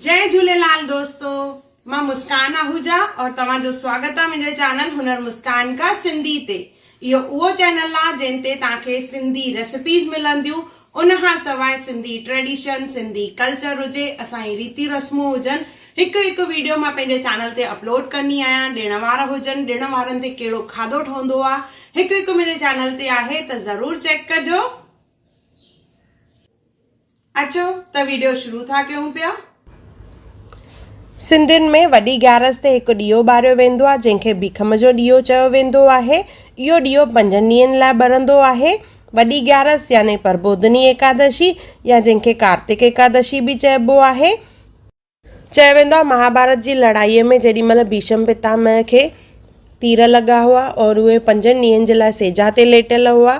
जय झूलेलाल दोस्तों, मां मुस्कान आहूजा और तव्हांजो स्वागत आहे मुंहिंजे चैनल हुनर मुस्कान का सिंधी ते। इहो उहो चैनल आहे जिन ते तव्हांखे सिंधी रेसिपीज़ मिलंदियूं, उनखां सवाइ सिंधी ट्रेडिशन, सिंधी कल्चर हुजे, असांजी रीति रस्मूं हुजनि, हिकु हिकु वीडियो मां पंहिंजे चैनल ते अपलोड कंदी आहियां। ॾिण वार हुजनि, ॾिण वारनि ते कहिड़ो खाधो ठहंदो आहे, हिकु हिकु मुंहिंजे चैनल ते आहे, त ज़रूरु चेक कजो। अचो त वीडियो शुरू था कयूं पिया। सिंधियुनि में वॾी ग्यारस ते हिकु ॾीओ ॿारियो वेंदो आहे, जंहिंखे भीखम जो ॾीओ चयो वेंदो आहे। इहो ॾीओ 5 ॾींहंनि लाइ ॿरंदो आहे। वॾी ग्यारस यानी प्रबोधनी एकादशी या जंहिंखे कार्तिक एकादशी बि चइबो आहे। चयो वेंदो आहे महाभारत जी लड़ाईअ में जेॾी महिल भीष्म पितामह खे तीर लॻा हुआ और उहे 5 ॾींहंनि जे लाइ सेजा ते लेटियल हुआ,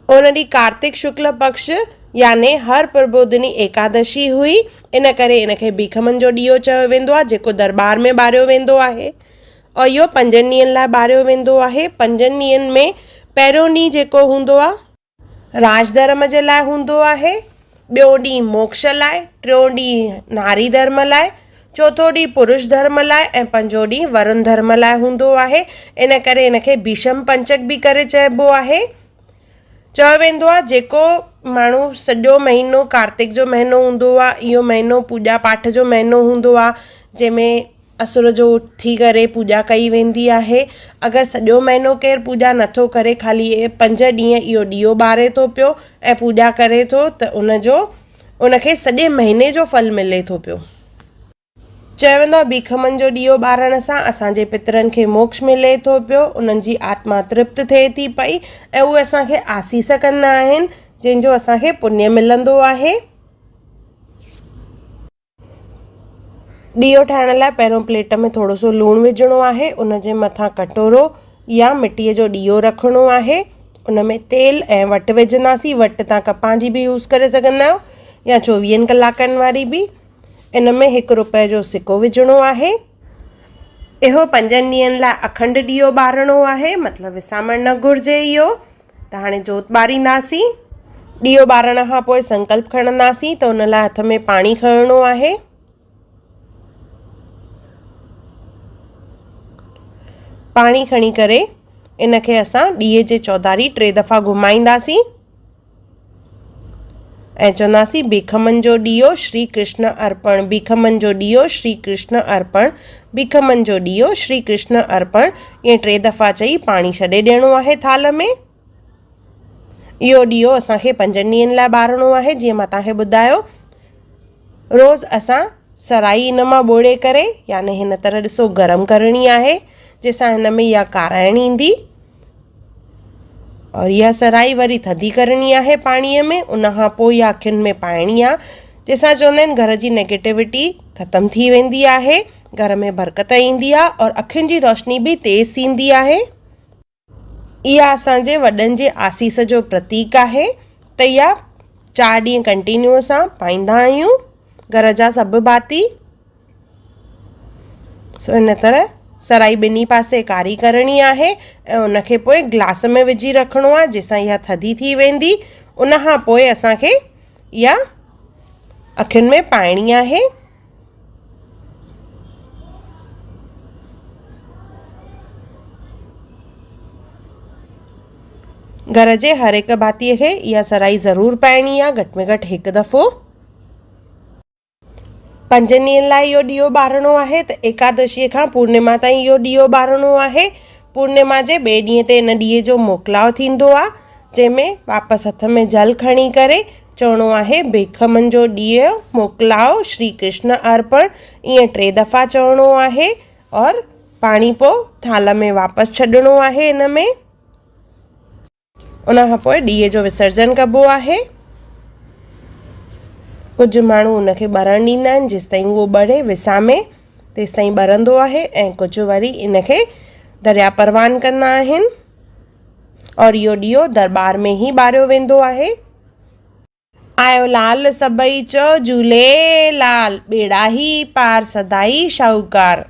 उन ॾींहुं कार्तिक शुक्ल पक्ष यानी हर प्रबोधनी एकादशी हुई। इन करे इनखे भीखमनि जो ॾीओ चयो वेंदो आहे, जेको दरबार में ॿारियो वेंदो आहे और इहो 5 ॾींहंनि लाइ ॿारियो वेंदो आहे। 5 ॾींहंनि में पहिरियों ॾींहुं जेको हूंदो आहे राज धर्म जे लाइ हूंदो आहे, ॿियों ॾींहुं मोक्ष लाइ, टियों ॾींहुं नारी धर्म लाइ, चौथों ॾींहुं पुरुष धर्म लाइ ऐं 5हों ॾींहुं वरुण धर्म लाइ हूंदो आहे। इन करे इनखे भीष्म पंचक बि करे चइबो आहे। चयो वेंदो आहे जेको माण्हू सॼो महीनो कार्तिक जो महीनो हूंदो आहे, इहो महीनो पूॼा पाठ जो महीनो हूंदो आहे, जंहिंमें असुर जो उथी करे पूॼा कई वेंदी आहे। अगरि सॼो महीनो केरु पूॼा नथो करे, ख़ाली 5 ॾींहं इहो ॾीओ ॿारे थो पियो ऐं पूॼा करे थो, त उनखे सॼे महीने जो फल मिले थो पियो। चयो वेंदो आहे भीखमनि जो ॾीओ ॿारण सां असांजे पितरनि खे मोक्ष मिले थो पियो, उन्हनि जी आत्मा तृप्त थिए थी पई ऐं उहे असांखे आसीस कंदा आहिनि, जंहिंजो असांखे पुण्य मिलंदो आहे। ॾीओ ठाहिण लाइ पहिरियों प्लेट में थोरो सो लूणु विझणो आहे, उन जे मथां कटोरो या मिटीअ जो ॾीओ रखिणो आहे। उन में तेल ऐं वटि विझंदासीं। वटि तव्हां कपां जी बि यूज़ करे सघंदा आहियो या 24 कलाकनि वारी बि। इन में 1 रुपए जो सिक्को विझणो आहे। इहो 5 ॾींहंनि लाइ अखंड ॾीओ ॿारिणो आहे, मतिलबु विसामण न घुरिजे इहो। त हाणे जोत ॿारींदासीं। ॾीओ ॿारण खां पोइ संकल्प खणंदासीं, त उन लाइ हथ में पाणी खणणो आहे। पाणी खणी करे इनखे असां ॾीए जे चौधारी 3 दफ़ा घुमाईंदासीं ऐं चवंदासीं भीखमनि जो ॾीओ श्री कृष्ण अर्पण, भीखमनि जो ॾीओ श्री कृष्ण अर्पण, भीखमनि जो ॾीओ श्री कृष्ण अर्पण। ईअं 3 दफ़ा चई पाणी छॾे ॾियणो आहे थाल में। इहो ॾीओ असांखे 5 ॾींहंनि लाइ ॿारिणो आहे। जीअं मां तव्हांखे ॿुधायो, रोज़ असां सराई इन मां ॿोड़े करे यानी हिन तरह ॾिसो गरम करणी आहे, जंहिंसां हिन में इहा काराइण ईंदी और इहा सराई वरी थधी करणी आहे पाणीअ में। उनखां पोइ इहा अखियुनि में पाइणी आहे, जंहिंसां चवंदा आहिनि घर जी नेगेटिविटी ख़तमु थी वेंदी आहे, घर में बरकत ईंदी आहे और अखियुनि जी रोशनी बि तेज़ थींदी आहे। इहा असांजे वॾनि जे आसीस जो प्रतीक आहे। त इहा 4 ॾींहं कंटिन्यू असां पाईंदा आहियूं, घर जा सभु भाती। सो इन तरह सराई ॿिन्ही पासे कारी करणी आहे ऐं उनखे पोइ ग्लास में विझी रखिणो आहे, जंहिंसां इहा थधी थी वेंदी। उनखां पोइ असांखे इहा अखियुनि में पाइणी आहे। घर जे हर हिकु भातीअ खे इहा सराई ज़रूरु पाइणी आहे, घटि में घटि 1 दफ़ो। 5 ॾींहंनि लाइ इहो ॾीओ ॿारिणो आहे। त एकादशीअ खां पूर्णिमा ताईं इहो ॾीओ ॿारिणो आहे। पूर्णिमा जे ॿिए ॾींहं ते इन ॾीए जो मोकिलाउ थींदो आहे, जंहिंमें वापसि हथ में जल खणी करे चवणो आहे भीखमनि जो ॾीओ मोकिलाओ श्री कृष्ण अर्पण। ईअं 3 दफ़ा चवणो आहे और पाणी पोइ थाल में वापसि छॾिणो आहे इन में। उनखां पोइ ॾीए जो विसर्जन कबो आहे। कुझु माण्हू उनखे ॿरण ॾींदा आहिनि, जेसिताईं उहो ॿरे विसामे तेसिताईं ॿरंदो आहे, ऐं कुझु वरी इनखे दरिया परवान कंदा आहिनि और इहो ॾीओ दरबार में ई ॿारियो वेंदो आहे। आयो लाल सभई चओ झूलेलाल, बेड़ा ही पार सदाई शाहूकार।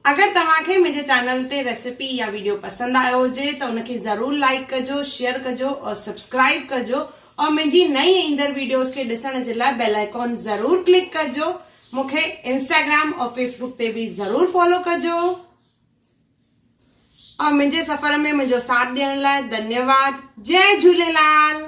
अगर तव्हांखे मुंहिंजे चैनल ते रेसिपी या वीडियो पसंद आयो हुजे त उनखे ज़रूर लाइक कजो, शेयर कजो और सब्सक्राइब कजो और मुंहिंजी नई ईंदड़ वीडियोस खे ॾिसण जे लाइ बेल आइकॉन ज़रूर क्लिक कजो। मूंखे इंस्टाग्राम और फेसबुक ते भी ज़रूर फॉलो कजो। और मुंहिंजे सफ़र में मुंहिंजो साथ ॾियण लाइ धन्यवाद। जय झूलेलाल।